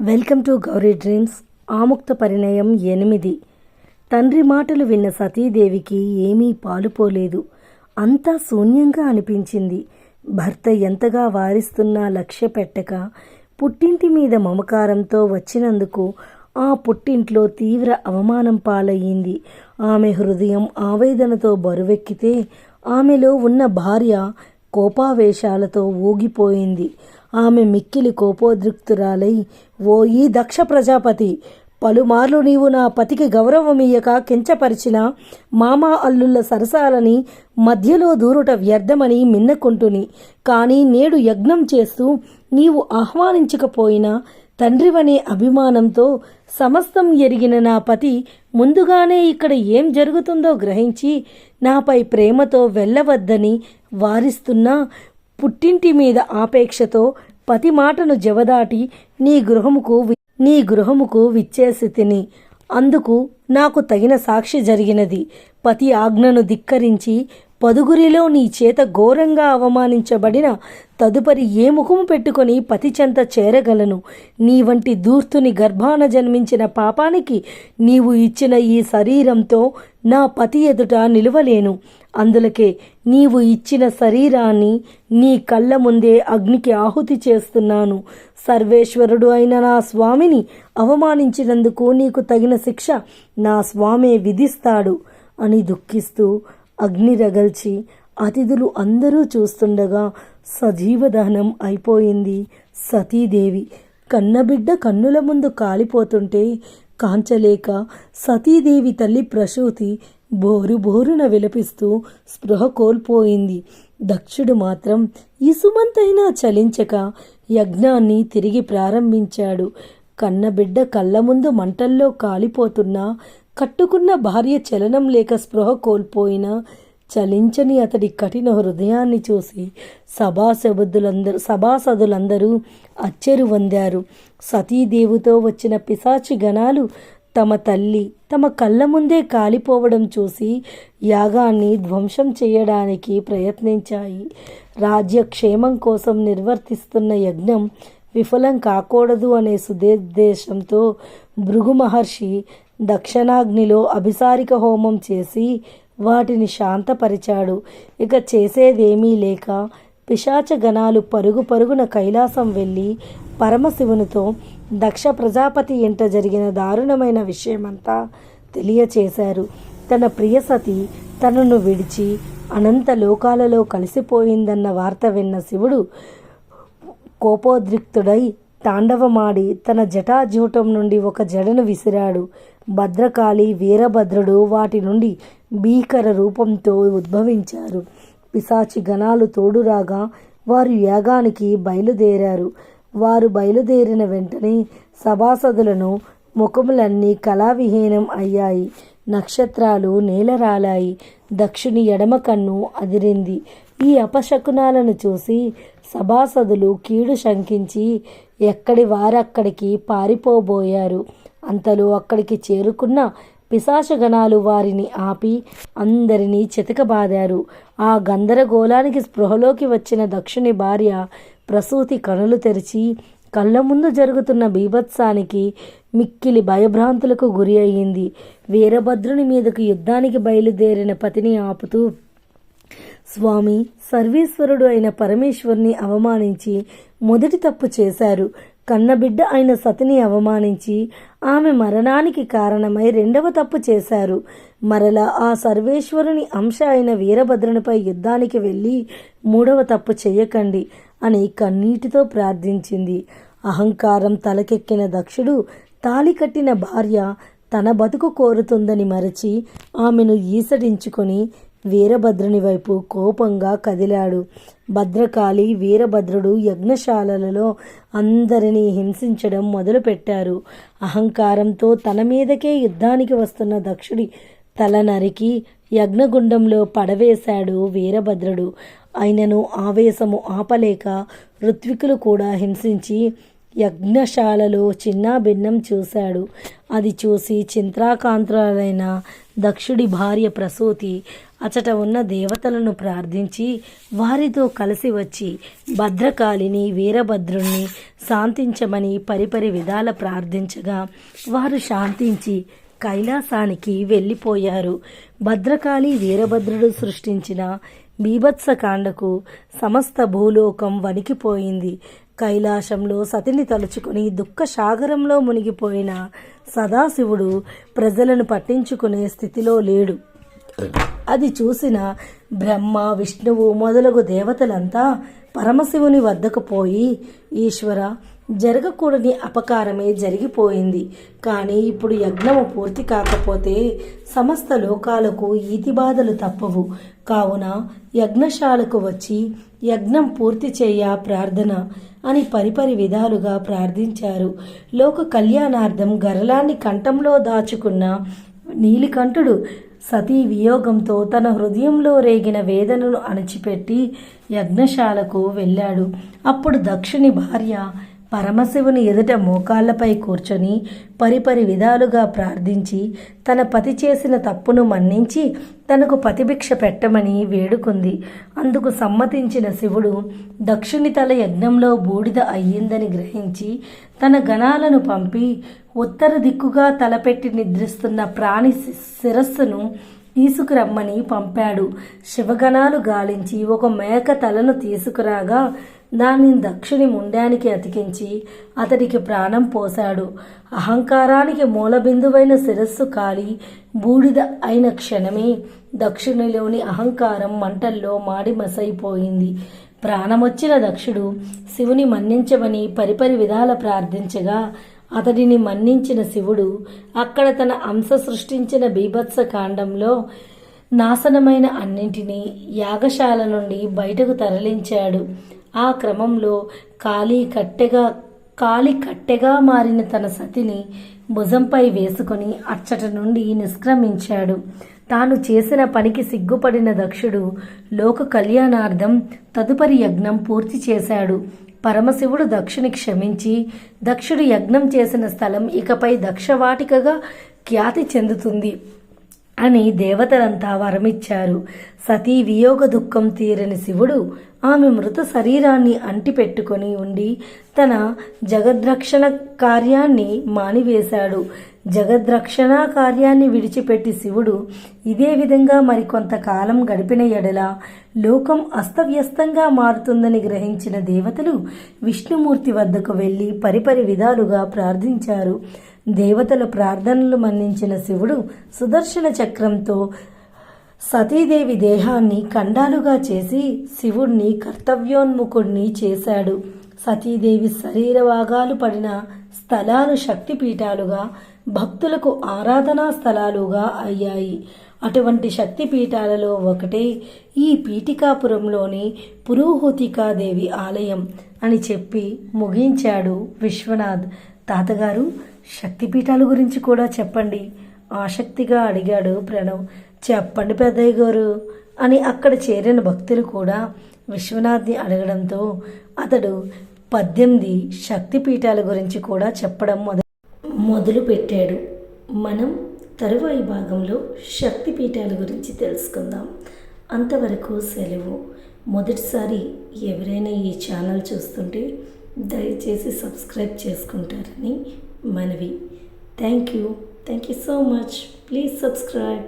Welcome to Gowri dreams. Amuktha Parinayam 8. తండ్రి మాటలు విన్న సతీదేవికి ఏమీ పాలుపోలేదు. అంతా శూన్యంగా అనిపించింది. భర్త ఎంతగా వారిస్తున్నా లక్ష్య పెట్టక పుట్టింటి మీద మమకారంతో వచ్చినందుకు ఆ పుట్టింట్లో తీవ్ర అవమానం పాలయ్యింది. ఆమె హృదయం ఆవేదనతో బరువెక్కితే ఆమెలో ఉన్న భార్య కోపావేశాలతో ఊగిపోయింది. ఆమె మిక్కిలి కోపోద్రిక్తురాలై, ఓ ఈ దక్ష ప్రజాపతి, పలుమార్లు నీవు నా పతికి గౌరవమియ్యక కించపరిచిన మామా అల్లుళ్ళ సరసాలని మధ్యలో దూరుట వ్యర్థమని మిన్నకుంటుని, కానీ నేడు యజ్ఞం చేస్తూ నీవు ఆహ్వానించకపోయినా తండ్రివనే అభిమానంతో సమస్తం ఎరిగిన నా పతి ముందుగానే ఇక్కడ ఏం జరుగుతుందో గ్రహించి నాపై ప్రేమతో వెళ్ళవద్దని వారిస్తున్నా పుట్టింటి మీద ఆపేక్షతో పతి మాటను జవదాటి నీ గృహముకు విచ్చేసి తిని, అందుకు నాకు తగిన సాక్షి జరిగినది. పతి ఆజ్ఞను ధిక్కరించి పదుగురిలో నీ చేత ఘోరంగా అవమానించబడిన తదుపరి ఏ ముఖము పెట్టుకొని పతి చెంత చేరగలను? నీ వంటి దూర్తుని గర్భాన జన్మించిన పాపానికి నీవు ఇచ్చిన ఈ శరీరంతో నా పతి ఎదుట నిలువలేను. అందులకే నీవు ఇచ్చిన శరీరాన్ని నీ కళ్ళ ముందే అగ్నికి ఆహుతి చేస్తున్నాను. సర్వేశ్వరుడు అయిన నా స్వామిని అవమానించినందుకు నీకు తగిన శిక్ష నా స్వామే విధిస్తాడు అని దుఃఖిస్తూ అగ్ని రగల్చి అతిథులు అందరూ చూస్తుండగా సజీవదహనం అయిపోయింది సతీదేవి. కన్నబిడ్డ కన్నుల ముందు కాలిపోతుంటే కాంచలేక సతీదేవి తల్లి ప్రసూతి బోరు బోరున విలపిస్తూ స్పృహ కోల్పోయింది. దక్షుడు మాత్రం ఇసుమంతైనా చలించక యజ్ఞాన్ని తిరిగి ప్రారంభించాడు. కన్నబిడ్డ కళ్ళ ముందు మంటల్లో కాలిపోతున్నా, కట్టుకున్న భార్య చలనం లేక స్పృహ కోల్పోయినా చలించని అతడి కఠిన హృదయాన్ని చూసి సభాసదులందరూ అచ్చెరు వందారు. సతీదేవితో వచ్చిన పిశాచి గణాలు తమ తల్లి తమ కళ్ళ ముందే కాలిపోవడం చూసి యాగాన్ని ధ్వంసం చేయడానికి ప్రయత్నించాయి. రాజ్యక్షేమం కోసం నిర్వర్తిస్తున్న యజ్ఞం విఫలం కాకూడదు అనే సుదేశంతో భృగు మహర్షి దక్షిణాగ్నిలో అభిసారిక హోమం చేసి వాటిని శాంతపరిచాడు. ఇక చేసేదేమీ లేక పిశాచ గణాలు పరుగు పరుగున కైలాసం వెళ్ళి పరమశివునితో దక్ష ప్రజాపతి ఇంట జరిగిన దారుణమైన విషయమంతా తెలియచేశారు. తన ప్రియసతి తనను విడిచి అనంత లోకాలలో కలిసిపోయిందన్న వార్త విన్న శివుడు కోపోద్రిక్తుడై తాండవమాడి తన జటాజూటం నుండి ఒక జడను విసిరాడు. భద్రకాళి, వీరభద్రుడు వాటి నుండి భీకర రూపంతో ఉద్భవించారు. పిశాచి గణాలు తోడురాగా వారు యాగానికి బయలుదేరారు. వారు బయలుదేరిన వెంటనే సభాసదులను ముఖములన్నీ కళావిహీనం అయ్యాయి. నక్షత్రాలు నేలరాలాయి. దక్షుని ఎడమ కన్ను అదిరింది. ఈ అపశకునాలను చూసి సభాసదులు కీడు శంకించి ఎక్కడి వారక్కడికి పారిపోబోయారు. అంతలో అక్కడికి చేరుకున్న పిశాచగణాలు వారిని ఆపి అందరినీ చితకబాదారు. ఆ గందరగోళానికి స్పృహలోకి వచ్చిన దక్షుని భార్య ప్రసూతి కనులు తెరిచి కళ్ళ ముందు జరుగుతున్న బీభత్సానికి మిక్కిలి భయభ్రాంతులకు గురి అయ్యింది. వీరభద్రుని మీదకు యుద్ధానికి బయలుదేరిన పతిని ఆపుతూ, స్వామి, సర్వేశ్వరుడు అయిన పరమేశ్వరుని అవమానించి మొదటి తప్పు చేశారు. కన్నబిడ్డ అయిన సతిని అవమానించి ఆమె మరణానికి కారణమై రెండవ తప్పు చేశారు. మరలా ఆ సర్వేశ్వరుని అంశ అయిన వీరభద్రునిపై యుద్ధానికి వెళ్ళి మూడవ తప్పు చెయ్యకండి అని కన్నీటితో ప్రార్థించింది. అహంకారం తలకెక్కిన దక్షుడు తాళి కట్టిన భార్య తన బతుకు కోరుతుందని మరచి ఆమెను ఈసడించుకొని వీరభద్రుని వైపు కోపంగా కదిలాడు. భద్రకాళి, వీరభద్రుడు యజ్ఞశాలలలో అందరినీ హింసించడం మొదలుపెట్టారు. అహంకారంతో తన మీదకే యుద్ధానికి వస్తున్న దక్షుడి తల నరికి యజ్ఞగుండంలో పడవేశాడు వీరభద్రుడు. ఆయనను ఆవేశము ఆపలేక ఋత్వికులు కూడా హింసించి యజ్ఞశాలలో చిన్నాభిన్నం చూశాడు. అది చూసి చింత్రాకాంతురాలైన దక్షుడి భార్య ప్రసూతి అచట ఉన్న దేవతలను ప్రార్థించి వారితో కలిసి వచ్చి భద్రకాళిని వీరభద్రుణ్ణి శాంతించమని పరిపరి విధాల ప్రార్థించగా వారు శాంతించి కైలాసానికి వెళ్ళిపోయారు. భద్రకాళి వీరభద్రుడు సృష్టించిన బీభత్సకాండకు సమస్త భూలోకం వణికిపోయింది. కైలాసంలో సతిని తలుచుకుని దుఃఖ సాగరంలో మునిగిపోయిన సదాశివుడు ప్రజలను పట్టించుకునే స్థితిలో లేడు. అది చూసిన బ్రహ్మ విష్ణువు మొదలగు దేవతలంతా పరమశివుని వద్దకు పోయి, ఈశ్వర, జరగకూడని అపకారమే జరిగిపోయింది. కానీ ఇప్పుడు యజ్ఞము పూర్తి కాకపోతే సమస్త లోకాలకు ఈతి బాధలు తప్పవు. కావున యజ్ఞశాలకు వచ్చి యజ్ఞం పూర్తి చేయ ప్రార్థన అని పరిపరి విధాలుగా ప్రార్థించారు. లోక కళ్యాణార్థం గరళాన్ని కంఠంలో దాచుకున్న నీలికంఠుడు సతీ వియోగంతో తన హృదయంలో రేగిన వేదనను అణిచిపెట్టి యజ్ఞశాలకు వెళ్ళాడు. అప్పుడు దక్షుని భార్య పరమశివుని ఎదుట మోకాళ్లపై కూర్చొని పరిపరి విధాలుగా ప్రార్థించి తన పతి చేసిన తప్పును మన్నించి తనకు పతిభిక్ష పెట్టమని వేడుకుంది. అందుకు సమ్మతించిన శివుడు దక్షుని తల యజ్ఞంలో బూడిద అయ్యిందని గ్రహించి తన గణాలను పంపి ఉత్తర దిక్కుగా తలపెట్టి నిద్రిస్తున్న ప్రాణి శిరస్సును తీసుకురమ్మని పంపాడు. శివగణాలు గాలించి ఒక మేక తలను తీసుకురాగా దానిని దక్షుని ముండానికి అతికించి అతడికి ప్రాణం పోశాడు. అహంకారానికి మూలబిందువైన శిరస్సు కాలి బూడిద అయిన క్షణమే దక్షునిలోని అహంకారం మంటల్లో మాడి మసైపోయింది. ప్రాణమొచ్చిన దక్షుడు శివుని మన్నించమని పరిపరి విధాల ప్రార్థించగా అతడిని మన్నించిన శివుడు అక్కడ తన అంశ సృష్టించిన బీభత్స కాండంలో నాశనమైన అన్నింటినీ యాగశాల నుండి బయటకు తరలించాడు. ఆ క్రమంలో కాలి కట్టెగా మారిన తన సతిని భుజంపై వేసుకుని అచ్చట నుండి నిష్క్రమించాడు. తాను చేసిన పనికి సిగ్గుపడిన దక్షుడు లోక కళ్యాణార్థం తదుపరి యజ్ఞం పూర్తి చేశాడు. పరమశివుడు దక్షుని క్షమించి దక్షుడు యజ్ఞం చేసిన స్థలం ఇకపై దక్షవాటికగా ఖ్యాతి చెందుతుంది అని దేవతలంతా వరమిచ్చారు. సతీ వియోగ దుఃఖం తీరని శివుడు ఆమె మృత శరీరాన్ని అంటిపెట్టుకొని ఉండి తన జగద్రక్షణ కార్యాన్ని మానివేశాడు. జగద్రక్షణ కార్యాన్ని విడిచిపెట్టి శివుడు ఇదే విధంగా మరికొంతకాలం గడిపిన ఎడల లోకం అస్తవ్యస్తంగా మారుతుందని గ్రహించిన దేవతలు విష్ణుమూర్తి వద్దకు వెళ్ళి పరిపరి విధాలుగా ప్రార్థించారు. దేవతల ప్రార్థనలు మన్నించిన శివుడు సుదర్శన చక్రంతో సతీదేవి దేహాన్ని ఖండాలుగా చేసి శివుణ్ణి కర్తవ్యోన్ముఖుణ్ణి చేశాడు. సతీదేవి శరీర భాగాలు పడిన స్థలాలు శక్తిపీఠాలుగా భక్తులకు ఆరాధనా స్థలాలుగా అయ్యాయి. అటువంటి శక్తిపీఠాలలో ఒకటే ఈ పీఠికాపురంలోని పురోహతికాదేవి ఆలయం అని చెప్పి ముగించాడు విశ్వనాథ్. తాతగారు, శక్తిపీఠాల గురించి కూడా చెప్పండి ఆసక్తిగా అడిగాడు ప్రణవ్. చెప్పండి పెద్దయ్య గారు అని అక్కడ చేరిన భక్తులు కూడా విశ్వనాథ్ని అడగడంతో అతడు 18 శక్తిపీఠాల గురించి కూడా చెప్పడం మొదలు పెట్టాడు. మనం తరువాయి భాగంలో శక్తిపీఠాల గురించి తెలుసుకుందాం. అంతవరకు సెలవు. మొదటిసారి ఎవరైనా ఈ ఛానల్ చూస్తుంటే దయచేసి సబ్స్క్రైబ్ చేసుకుంటారని మనవి. Thank you so much. Please subscribe.